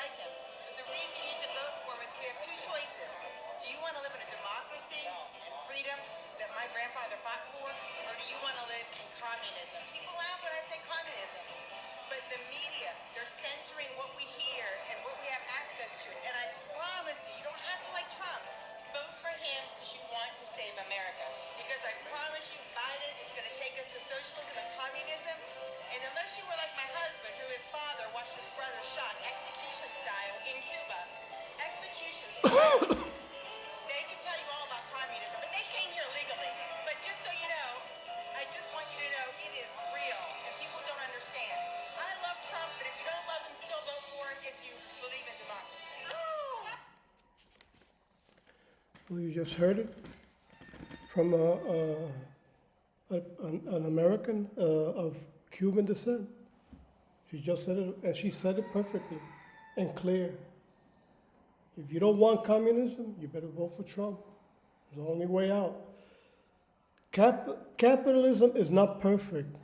like him. But the reason you need to vote for him is we have two choices. Do you want to live in a democracy and freedom that my grandfather fought for, or do you want to live in communism? People laugh when I say communism, but the media, they're censoring what we hear and what we have access to. And I promise you, you don't have to like Trump. Vote for him because you want to save America. Because I promise you, Biden is going to take us to socialism and communism. And unless you were like my husband, who his father watched his brother shot execution style in Cuba, execution style, they can tell you all about communism, but they came here legally. But just so you know, I just want you to know it is real, and people don't understand. I love Trump, but if you don't love him, still vote for him if you believe in democracy. Well, you just heard it from an American of Cuban descent. She just said it, and she said it perfectly and clear. If you don't want communism, you better vote for Trump. It's the only way out. Capitalism is not perfect.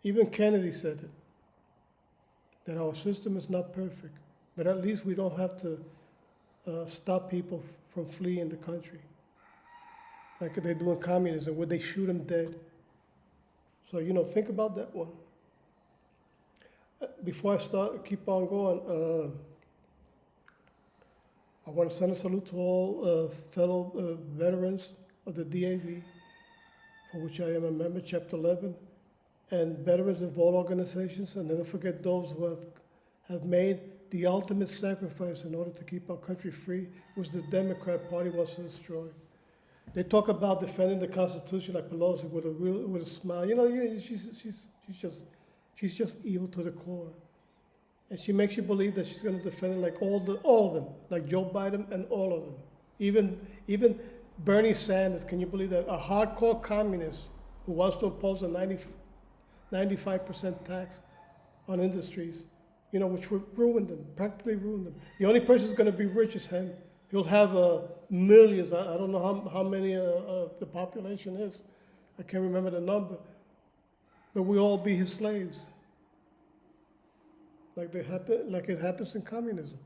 Even Kennedy said it, that our system is not perfect. But at least we don't have to stop people from fleeing the country, like they do in communism, where they shoot them dead. So, think about that one. Before I keep on going, I want to send a salute to all fellow veterans of the DAV, for which I am a member, Chapter 11, and veterans of all organizations, and never forget those who have made the ultimate sacrifice in order to keep our country free, which the Democrat Party wants to destroy. They talk about defending the Constitution like Pelosi with a smile. She's just evil to the core, and she makes you believe that she's going to defend it like all of them, like Joe Biden and all of them, even Bernie Sanders. Can you believe that? A hardcore communist who wants to impose a 95% tax on industries, which would ruin them, practically ruin them. The only person who's going to be rich is him. He'll have millions. I don't know how many the population is. I can't remember the number. But we all be his slaves, like it happens in communism.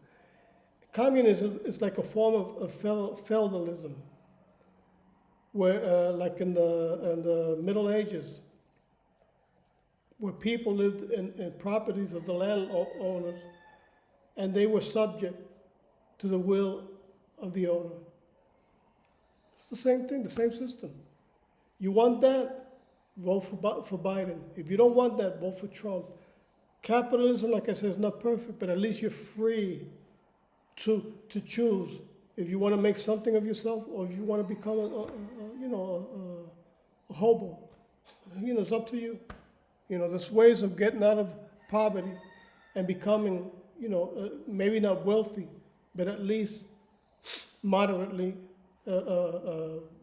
Communism is like a form of feudalism, where, like in the Middle Ages, where people lived in properties of the landowners, and they were subject to the will of the owner. It's the same thing, the same system. You want that, vote for Biden. If you don't want that, vote for Trump. Capitalism, like I said, is not perfect, but at least you're free to choose if you want to make something of yourself or if you want to become a hobo. It's up to you. There's ways of getting out of poverty and becoming, maybe not wealthy, but at least moderately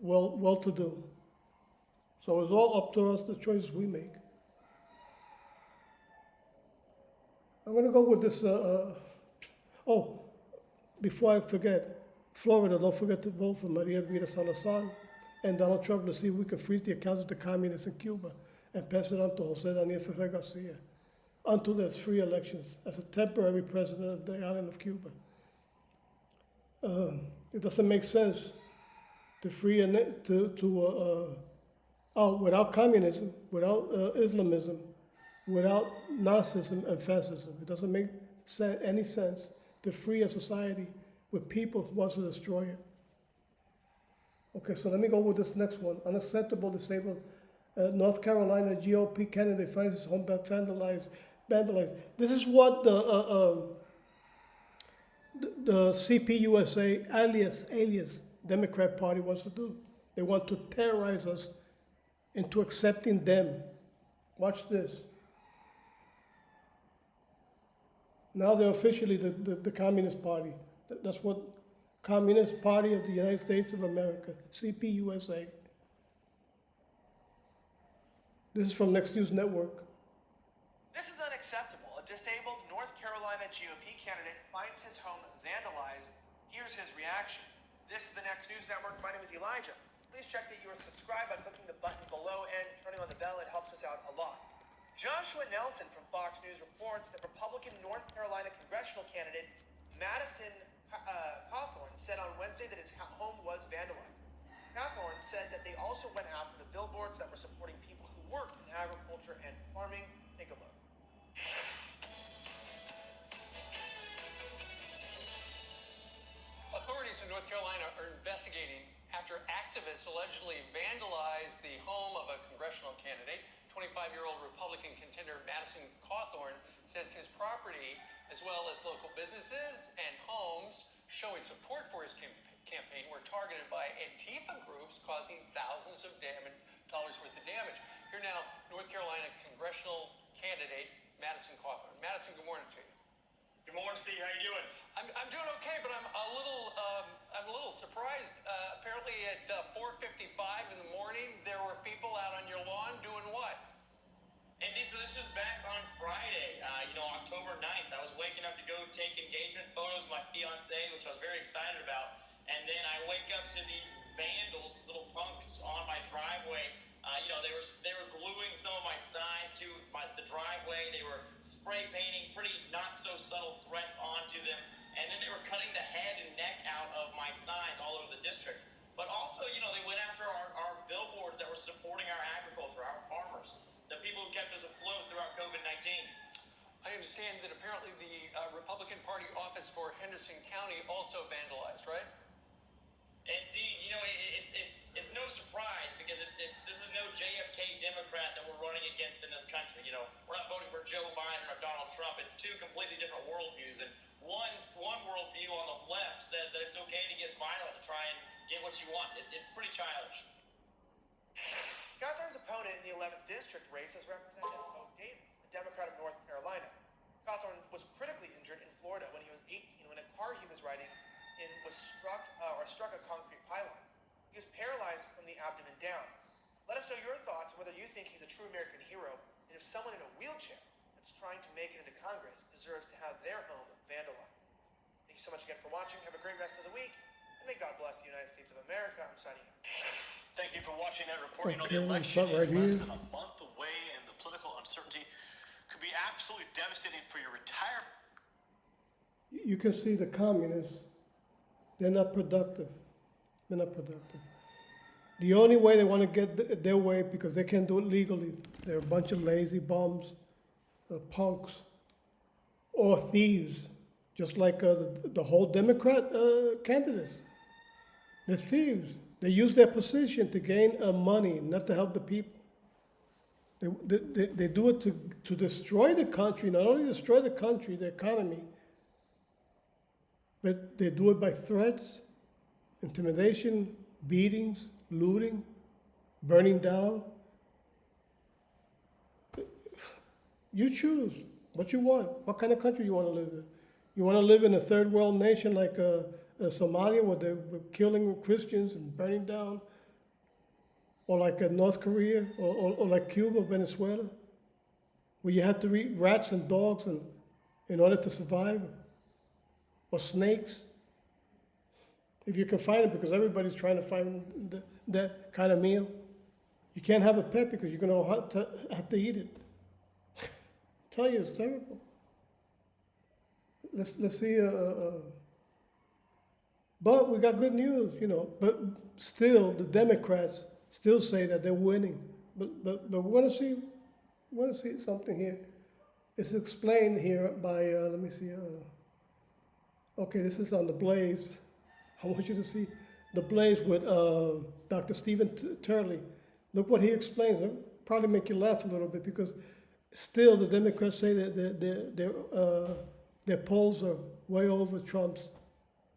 well-to-do. So it's all up to us, the choices we make. I'm going to go with this. Before I forget, Florida, don't forget to vote for Maria Elvira Salazar and Donald Trump to see if we can freeze the accounts of the communists in Cuba and pass it on to Jose Daniel Ferrer Garcia until there's free elections as a temporary president of the island of Cuba. It doesn't make sense to free without communism, without Islamism, without Nazism and fascism. It doesn't make any sense to free a society with people who want to destroy it. Okay, so let me go with this next one. Unacceptable, disabled North Carolina GOP candidate finds his home vandalized. This is what the CPUSA alias Democrat Party wants to do. They want to terrorize us into accepting them. Watch this. Now they're officially the Communist Party. That's what Communist Party of the United States of America, CPUSA. This is from Next News Network. This is unacceptable. A disabled North Carolina GOP candidate finds his home vandalized. Here's his reaction. This is the Next News Network. My name is Elijah. Please check that you are subscribed by clicking the button below and turning on the bell. It helps us out a lot. Joshua Nelson from Fox News reports that Republican North Carolina congressional candidate Madison Cawthorn said on Wednesday that his home was vandalized. Cawthorn said that they also went after the billboards that were supporting people who worked in agriculture and farming. Take a look. Authorities in North Carolina are investigating after activists allegedly vandalized the home of a congressional candidate. 25-year-old Republican contender Madison Cawthorn says his property, as well as local businesses and homes showing support for his campaign, were targeted by Antifa groups, causing thousands of dollars worth of damage. Here now, North Carolina congressional candidate Madison Cawthorn. Madison, good morning to you. Good morning, Steve. How you doing? I'm doing okay, but I'm a little surprised. Apparently, at 4:55 in the morning, there were people out on your lawn doing what? Andy, so this was back on Friday, October 9th. I was waking up to go take engagement photos with my fiance, which I was very excited about. And then I wake up to these vandals, these little punks on my driveway. They were gluing some of my signs to the driveway. They were spray painting pretty not so subtle threats onto them. And then they were cutting the head and neck out of my signs all over the district. But also, they went after our billboards that were supporting our agriculture, our farmers, the people who kept us afloat throughout COVID-19. I understand that apparently the Republican Party office for Henderson County also vandalized, right? Indeed, it's no surprise because this is no JFK Democrat that we're running against in this country. We're not voting for Joe Biden or Donald Trump. It's two completely different worldviews, and one worldview on the left says that it's okay to get violent to try and get what you want. It's pretty childish. Cawthorn's opponent in the 11th district race is Representative Bo Davis, the Democrat of North Carolina. Cawthorn was critically injured in Florida when he was 18 when a car he was riding in was struck a concrete pylon. He was paralyzed from the abdomen down. Let us know your thoughts on whether you think he's a true American hero, and if someone in a wheelchair that's trying to make it into Congress deserves to have their home vandalized. Thank you so much again for watching. Have a great rest of the week, and may God bless the United States of America. I'm signing out. Thank you for watching that report. Okay, the let's election start right is less here. than a month away, and the political uncertainty could be absolutely devastating for your retirement. You can see the communists, they're not productive. They're not productive. The only way they want to get their way, because they can't do it legally, they're a bunch of lazy bums, punks, or thieves, just like the whole Democrat candidates. They're thieves. They use their position to gain money, not to help the people. They do it to destroy the country, not only destroy the country, the economy, but they do it by threats, intimidation, beatings, looting, burning down. You choose what you want, what kind of country you want to live in. You want to live in a third world nation like Somalia, where they're killing Christians and burning down, or like North Korea, or like Cuba, Venezuela, where you have to eat rats and dogs in order to survive, or snakes, if you can find it, because everybody's trying to find that kind of meal. You can't have a pet because you're going to have to eat it. I tell you, it's terrible. Let's see. But we got good news, But still, the Democrats still say that they're winning. But we want to see something here. It's explained here by let me see. Okay, this is on The Blaze. I want you to see The Blaze with Dr. Stephen Turley. Look what he explains. It'll probably make you laugh a little bit, because still the Democrats say that their polls are way over Trump's,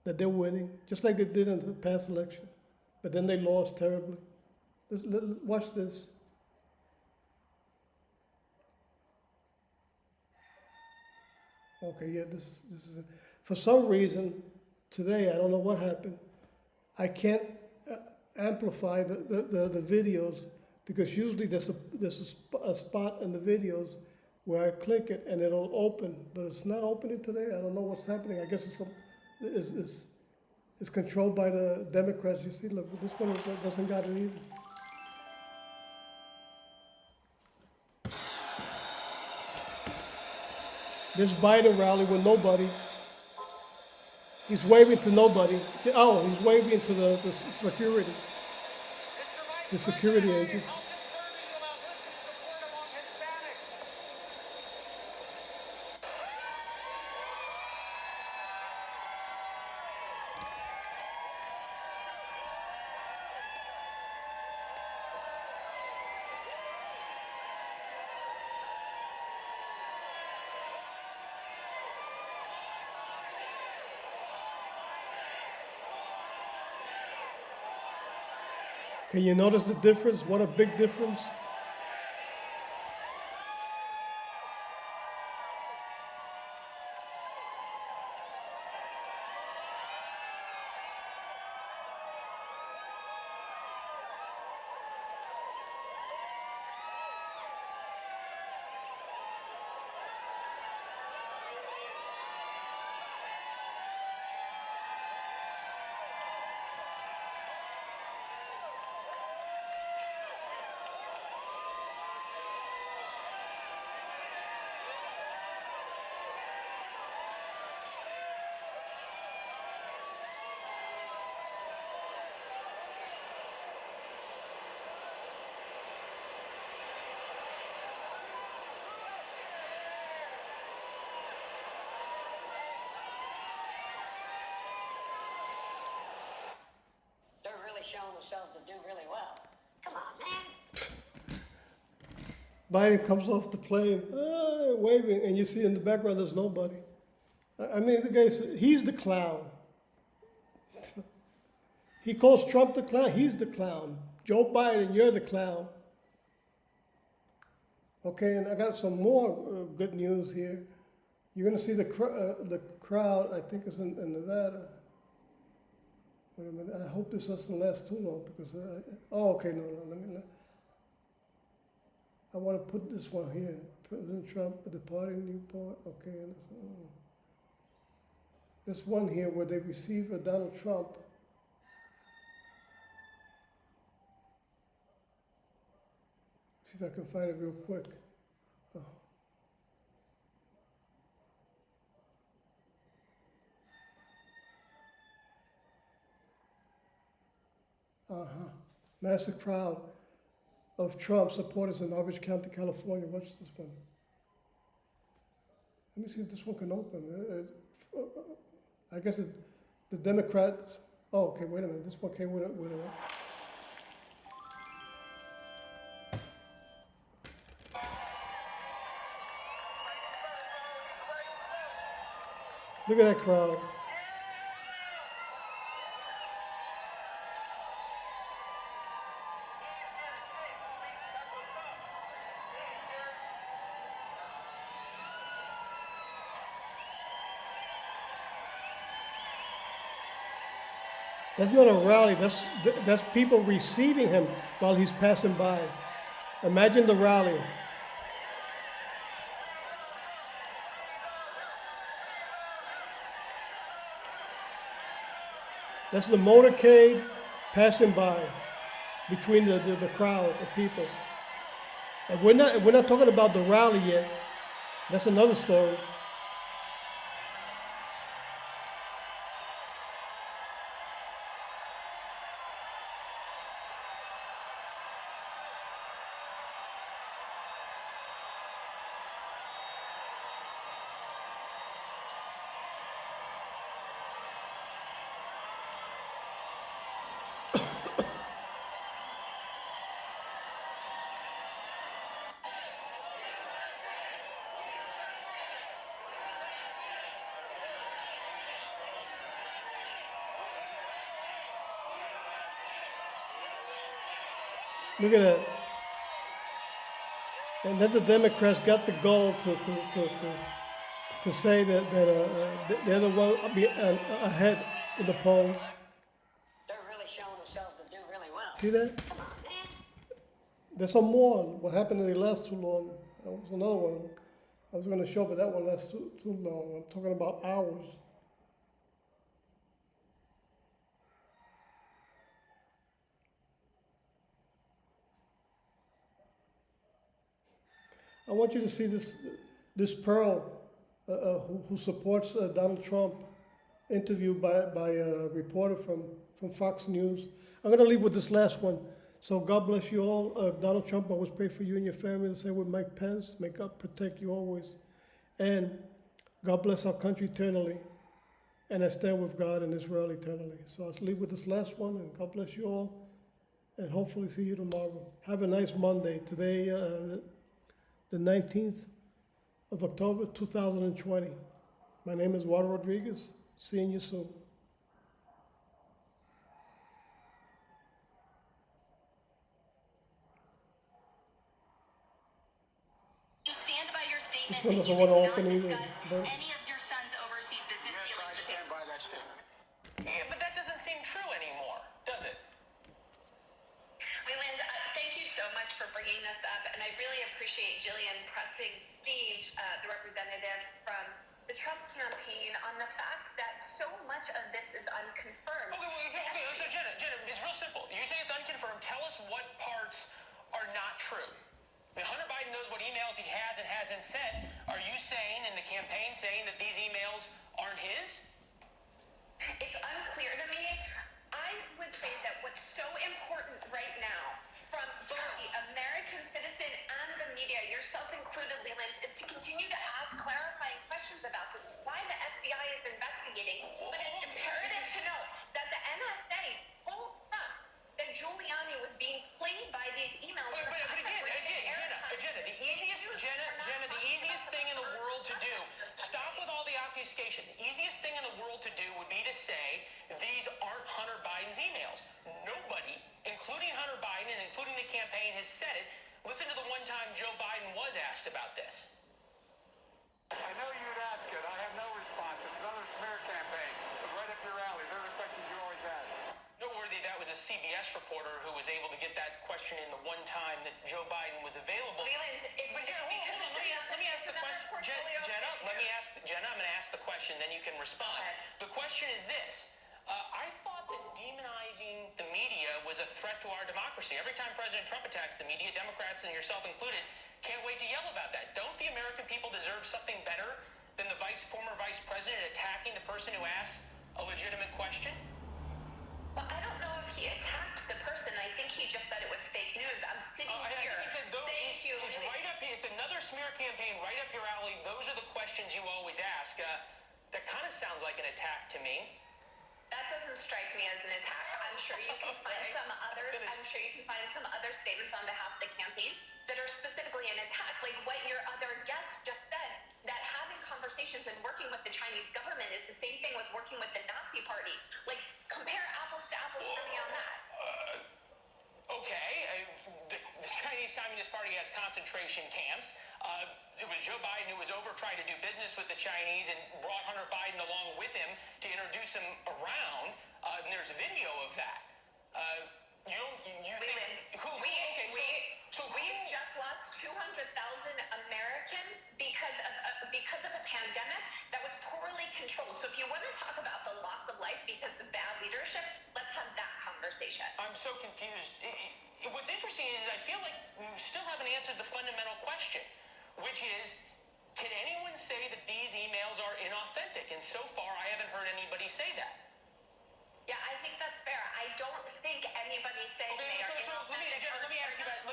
that they're winning, just like they did in the past election. But then they lost terribly. Watch this. Okay, yeah, this is it. For some reason, today, I don't know what happened, I can't amplify the videos, because usually there's a spot in the videos where I click it and it'll open, but it's not opening today. I don't know what's happening. I guess it's controlled by the Democrats. You see, look, this one doesn't got it either. This Biden rally with nobody. He's waving to nobody. Oh, he's waving to the security. The security agents. Can you notice the difference? What a big difference. They're really showing themselves to do really well. Come on, man. Biden comes off the plane, waving, and you see in the background there's nobody. I mean, the guy's, he's the clown. He calls Trump the clown. He's the clown. Joe Biden, you're the clown. Okay, and I got some more good news here. You're going to see the crowd, I think it's in Nevada. Wait a minute, I hope this doesn't last too long because, okay, no, I want to put this one here. President Trump departing Newport, okay. There's one here where they receive Donald Trump. See if I can find it real quick. Oh. Massive crowd of Trump supporters in Orange County, California. Watch this one. Let me see if this one can open. I guess the Democrats. Oh, okay. Wait a minute. This one came with a. Look at that crowd. That's not a rally. That's people receiving him while he's passing by. Imagine the rally. That's the motorcade passing by between the crowd of people. And we're not talking about the rally yet. That's another story. Look at that. And then the Democrats got the goal to say that they're the one ahead in the polls. They're really showing themselves to do really well. See that? Come on, man. There's some more. What happened to the last too long? That was another one. I was going to show, but that one lasts too long. I'm talking about hours. I want you to see this pearl who supports Donald Trump, interviewed by a reporter from Fox News. I'm going to leave with this last one. So God bless you all. Donald Trump, always pray for you and your family. The same with Mike Pence. May God protect you always. And God bless our country eternally. And I stand with God and Israel eternally. So I'll leave with this last one, and God bless you all. And hopefully see you tomorrow. Have a nice Monday. Today, the 19th of October, 2020. My name is Juan Rodriguez. Seeing you soon. You stand by your statement This one that doesn't you want to did not open either, discuss but- any of your son's overseas business Yes, I dealings with stand by that statement. Yeah, but that doesn't seem true anymore, does it? Leland, thank you so much for bringing this up, and I really appreciate Jillian pressing Steve, the representative from the Trump campaign, on the fact that so much of this is unconfirmed. Okay. So Jenna, it's real simple. You say it's unconfirmed. Tell us what parts are not true. I mean, Hunter Biden knows what emails he has and hasn't sent. Are you saying, in the campaign, saying that these emails aren't his? It's unclear to me. I would say that what's so important right now from both the American citizen and the media, yourself included, Leland, is to continue to ask clarifying questions about this, why the FBI is investigating. But it's imperative to note that the NSA told Trump that Giuliani was being played by these emails. But again, Jenna, the easiest thing in the world to do, stop with all the obfuscation. The easiest thing in the world to do would be to say these aren't Hunter Biden's emails. Nobody, including Hunter Biden and including the campaign, has said it. Listen to the one time Joe Biden was asked about this. I know you'd ask it. I have no response. It's another smear campaign. It's right up your alley. They're the questions you always ask. Noteworthy, that was a CBS reporter who was able to get that question in the one time that Joe Biden was available. Leland, But hold on, let me ask the question. Jenna, I'm going to ask the question, then you can respond. The question is this. I thought that demonizing the media was a threat to our democracy. Every time President Trump attacks the media, Democrats and yourself included, can't wait to yell about that. Don't the American people deserve something better than the former vice president attacking the person who asks a legitimate question? Well, I don't know if he attacked the person. I think he just said it was fake news. I'm sitting here saying to you, it's right up here. It's another smear campaign right up your alley. Those are the questions you always ask. That kind of sounds like an attack to me. that doesn't strike me as an attack. I'm sure you can find some others. I'm sure you can find some other statements on behalf of the campaign that are specifically an attack, like what your other guest just said. That having conversations and working with the Chinese government is the same thing with working with the Nazi Party. Like, compare apples to apples for me on that. Okay, the Chinese Communist Party has concentration camps. It was Joe Biden who was over trying to do business with the Chinese and brought Hunter Biden along with him to introduce him around. And there's video of that. We've just lost 200,000 Americans because of a pandemic that was poorly controlled. So if you want to talk about the loss of life because of bad leadership, let's have that conversation. I'm so confused. What's interesting is I feel like we still haven't answered the fundamental question, which is, can anyone say that these emails are inauthentic? And so far, I haven't heard anybody say that. Yeah, I think that's fair. I don't think anybody's saying they are inauthentic. Let me ask you about.